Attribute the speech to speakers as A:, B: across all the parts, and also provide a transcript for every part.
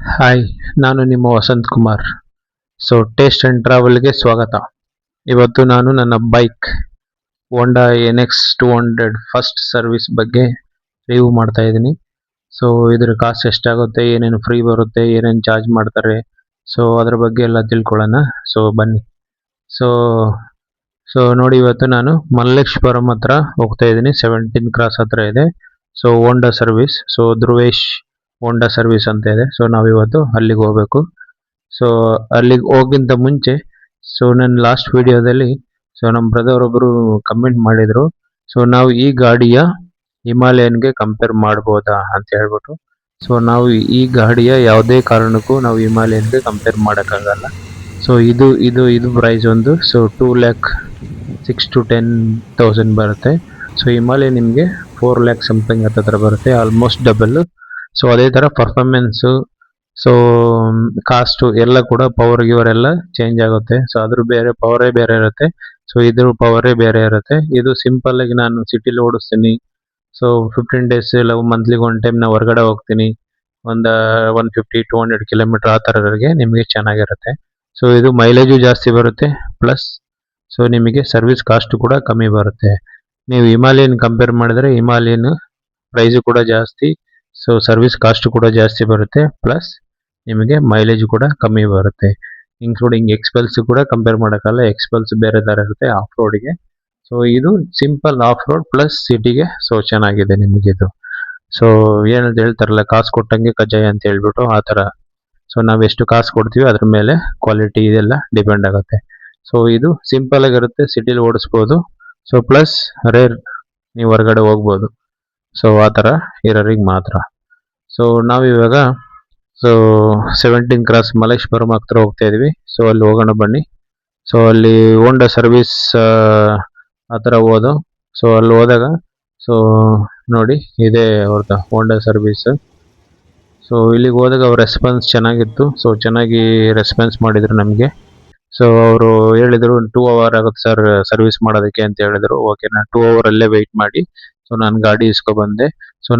A: Hi, ನಾನು ನಿಮ್ಮ Vasant Kumar. Taste and ಟ್ರಾವೆಲ್ಗೆ ಸ್ವಾಗತ. ಇವತ್ತು ನಾನು ನನ್ನ ಬೈಕ್ ಹೋಂಡಾ NX 200 ಫಸ್ಟ್ ಸರ್ವಿಸ್ ಬಗ್ಗೆ ರಿವ್ಯೂ ಮಾಡ್ತಾ ಇದ್ದೀನಿ. ಇದ್ರ ಕಾಸ್ಟ್ ಎಷ್ಟಾಗುತ್ತೆ, ಏನೇನು ಫ್ರೀ ಬರುತ್ತೆ, ಏನೇನು ಚಾರ್ಜ್ ಮಾಡ್ತಾರೆ, ಅದ್ರ ಬಗ್ಗೆ ಎಲ್ಲ ತಿಳ್ಕೊಳ್ಳೋಣ. ಬನ್ನಿ. ಸೊ ನೋಡಿ, ಇವತ್ತು ನಾನು ಮಲ್ಲೇಶ್ವರಂ ಹತ್ರ ಹೋಗ್ತಾ ಇದ್ದೀನಿ. 17 ಕ್ರಾಸ್ ಹತ್ರ ಇದೆ ಹೋಂಡಾ ಸರ್ವಿಸ್. ಧ್ರುವೇಶ್ ಹೋಂಡಾ ಸರ್ವಿಸ್ ಅಂತ ಇದೆ. ನಾವಿವತ್ತು ಅಲ್ಲಿಗೆ ಹೋಗ್ಬೇಕು. ಅಲ್ಲಿಗೆ ಹೋಗಿಂತ ಮುಂಚೆ ನನ್ನ ಲಾಸ್ಟ್ ವಿಡಿಯೋದಲ್ಲಿ ನಮ್ಮ ಬ್ರದರ್ ಒಬ್ಬರು ಕಮೆಂಟ್ ಮಾಡಿದ್ರು, ನಾವು ಈ ಗಾಡಿಯ ಹಿಮಾಲಯನ್ಗೆ ಕಂಪೇರ್ ಮಾಡ್ಬೋದಾ ಅಂತ ಹೇಳ್ಬಿಟ್ಟು. ನಾವು ಈ ಗಾಡಿಯ ಯಾವುದೇ ಕಾರಣಕ್ಕೂ ನಾವು ಹಿಮಾಲಯನ್ಗೆ ಕಂಪೇರ್ ಮಾಡೋಕ್ಕಾಗಲ್ಲ. ಇದು ಇದು ಇದು ಪ್ರೈಸ್ ಒಂದು 2,06,000 to 10,000 ಬರುತ್ತೆ. ಹಿಮಾಲಯ ನಿಮಗೆ 4,00,000 ಸಮಥಿಂಗ್ ಹತ್ತಿರ ಬರುತ್ತೆ, ಆಲ್ಮೋಸ್ಟ್ ಡಬಲ್. ಅದೇ ಥರ ಪರ್ಫಾರ್ಮೆನ್ಸು, ಕಾಸ್ಟು ಎಲ್ಲ ಕೂಡ ಪವರ್ ಗಿವರ್ ಎಲ್ಲ ಚೇಂಜ್ ಆಗುತ್ತೆ. ಅದ್ರ ಬೇರೆ ಪವರೇ ಬೇರೆ ಇರುತ್ತೆ, ಇದ್ರ ಪವರೇ ಬೇರೆ ಇರುತ್ತೆ. ಇದು ಸಿಂಪಲ್ ಆಗಿ ನಾನು ಸಿಟಿಲಿ ಓಡಿಸ್ತೀನಿ. 15 days ಇಲ್ಲ ಮಂತ್ಲಿಗೆ ಒನ್ ಟೈಮ್ ನಾವು ಹೊರಗಡೆ ಹೋಗ್ತೀನಿ. ಒಂದು 150-200 ಕಿಲೋಮೀಟರ್ ಆ ಥರವರೆಗೆ ನಿಮಗೆ ಚೆನ್ನಾಗಿರುತ್ತೆ. ಇದು ಮೈಲೇಜು ಜಾಸ್ತಿ ಬರುತ್ತೆ, ಪ್ಲಸ್ ನಿಮಗೆ ಸರ್ವಿಸ್ ಕಾಸ್ಟ್ ಕೂಡ ಕಮ್ಮಿ ಬರುತ್ತೆ. ನೀವು ಹಿಮಾಲಯನ್ ಕಂಪೇರ್ ಮಾಡಿದ್ರೆ ಹಿಮಾಲಯನ್ ಪ್ರೈಸು ಕೂಡ ಜಾಸ್ತಿ, ಸರ್ವಿಸ್ ಕಾಸ್ಟ್ ಕೂಡ ಜಾಸ್ತಿ ಬರುತ್ತೆ, ಪ್ಲಸ್ ನಿಮಗೆ ಮೈಲೇಜ್ ಕೂಡ ಕಮ್ಮಿ ಬರುತ್ತೆ. ಇನ್ಕ್ಲೂಡಿಂಗ್ ಎಕ್ಸ್ಪಲ್ಸ್ ಕೂಡ ಕಂಪೇರ್ ಮಾಡೋಕ್ಕಲ್ಲ, ಎಕ್ಸ್ಪಲ್ಸ್ ಬೇರೆ ಥರ ಇರುತ್ತೆ ಆಫ್ ರೋಡ್ಗೆ. ಇದು ಸಿಂಪಲ್ ಆಫ್ ರೋಡ್ ಪ್ಲಸ್ ಸಿಟಿಗೆ ಚೆನ್ನಾಗಿದೆ ನಿಮಗಿದು. ಏನಂತ ಹೇಳ್ತಾರಲ್ಲ, ಕಾಸು ಕೊಟ್ಟಂಗೆ ಕಜ್ಜಾಯ ಅಂತ ಹೇಳ್ಬಿಟ್ಟು ಆ ಥರ. ನಾವು ಎಷ್ಟು ಕಾಸು ಕೊಡ್ತೀವಿ ಅದ್ರ ಮೇಲೆ ಕ್ವಾಲಿಟಿ ಇದೆಲ್ಲ ಡಿಪೆಂಡ್ ಆಗುತ್ತೆ. ಇದು ಸಿಂಪಲ್ ಆಗಿರುತ್ತೆ, ಸಿಟಿಲಿ ಓಡಿಸ್ಬೋದು. ಪ್ಲಸ್ ರೇರ್ ನೀವು ಹೊರಗಡೆ ಹೋಗ್ಬೋದು. ಆ ಥರ ಇರೋರಿಗೆ ಮಾತ್ರ. ನಾವಿವಾಗ 17 ಕ್ರಾಸ್ ಮಲ್ಲೇಶ್ವರಂ ಹತ್ರ ಹೋಗ್ತಾ ಇದೀವಿ. ಅಲ್ಲಿ ಹೋಗೋಣ ಬನ್ನಿ. ಅಲ್ಲಿ ಹೋಂಡಾ ಸರ್ವಿಸ್ ಆ ಥರ ಹೋದ. ಅಲ್ಲಿ ಹೋದಾಗ ನೋಡಿ, ಇದೇ ಅವ್ರದ್ದು ಹೋಂಡಾ ಸರ್ವಿಸ್. ಇಲ್ಲಿಗೆ ಹೋದಾಗ ಅವ್ರ ರೆಸ್ಪಾನ್ಸ್ ಚೆನ್ನಾಗಿತ್ತು. ಚೆನ್ನಾಗಿ ರೆಸ್ಪಾನ್ಸ್ ಮಾಡಿದ್ರು ನಮಗೆ. ಅವರು ಹೇಳಿದರು 2 hour ಆಗುತ್ತೆ ಸರ್ ಸರ್ವಿಸ್ ಮಾಡೋದಕ್ಕೆ ಅಂತ ಹೇಳಿದ್ರು. ಓಕೆ, ನಾನು 2 hour ಅಲ್ಲೇ ವೆಯ್ಟ್ ಮಾಡಿ ನಾನು ಗಾಡಿ ಇಸ್ಕೊಬಂದೆ.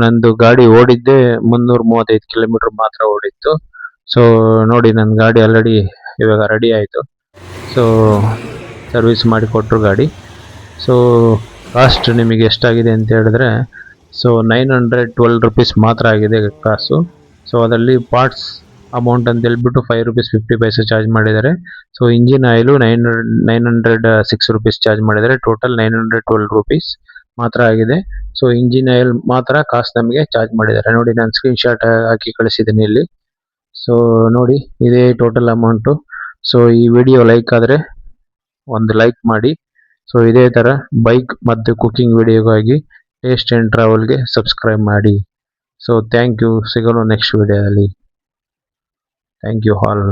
A: ನಂದು ಗಾಡಿ ಓಡಿದ್ದೆ 335 ಕಿಲೋಮೀಟರ್ ಮಾತ್ರ ಓಡಿತ್ತು. ನೋಡಿ, ನನ್ನ ಗಾಡಿ ಆಲ್ರೆಡಿ ಇವಾಗ ರೆಡಿ ಆಯಿತು. ಸರ್ವಿಸ್ ಮಾಡಿ ಕೊಟ್ಟರು ಗಾಡಿ. ಕಾಸ್ಟ್ ನಿಮಗೆ ಎಷ್ಟಾಗಿದೆ ಅಂತ ಹೇಳಿದ್ರೆ 912 rupees ಮಾತ್ರ ಆಗಿದೆ ಕಾಸು. ಅದರಲ್ಲಿ ಪಾರ್ಟ್ಸ್ ಅಮೌಂಟ್ ಅಂತ ಹೇಳ್ಬಿಟ್ಟು 5 rupees 50 paise ಚಾರ್ಜ್ ಮಾಡಿದ್ದಾರೆ. ಇಂಜಿನ್ ಆಯಿಲು 906 rupees ಚಾರ್ಜ್ ಮಾಡಿದ್ದಾರೆ. ಟೋಟಲ್ 912 rupees ಮಾತ್ರ ಆಗಿದೆ. ಇಂಜಿನ್ ಆಯಿಲ್ ಮಾತ್ರ ಕಾಸ್ಟ್ ನಮಗೆ ಚಾರ್ಜ್ ಮಾಡಿದ್ದಾರೆ. ನೋಡಿ, ನಾನು ಸ್ಕ್ರೀನ್ ಶಾಟ್ ಹಾಕಿ ಕಳಿಸಿದ್ದೀನಿ ಇಲ್ಲಿ. ನೋಡಿ, ಇದೇ ಟೋಟಲ್ ಅಮೌಂಟು. ಈ ವಿಡಿಯೋ ಲೈಕ್ ಆದರೆ ಒಂದು ಲೈಕ್ ಮಾಡಿ. ಇದೇ ಥರ ಬೈಕ್ ಮತ್ತು ಕುಕಿಂಗ್ ವಿಡಿಯೋಗಾಗಿ ಟೇಸ್ಟ್ ಆ್ಯಂಡ್ ಟ್ರಾವೆಲ್ಗೆ ಸಬ್ಸ್ಕ್ರೈಬ್ ಮಾಡಿ. Thank you. ಸಿಗೋಣ ನೆಕ್ಸ್ಟ್ ವಿಡಿಯೋದಲ್ಲಿ. Thank you all.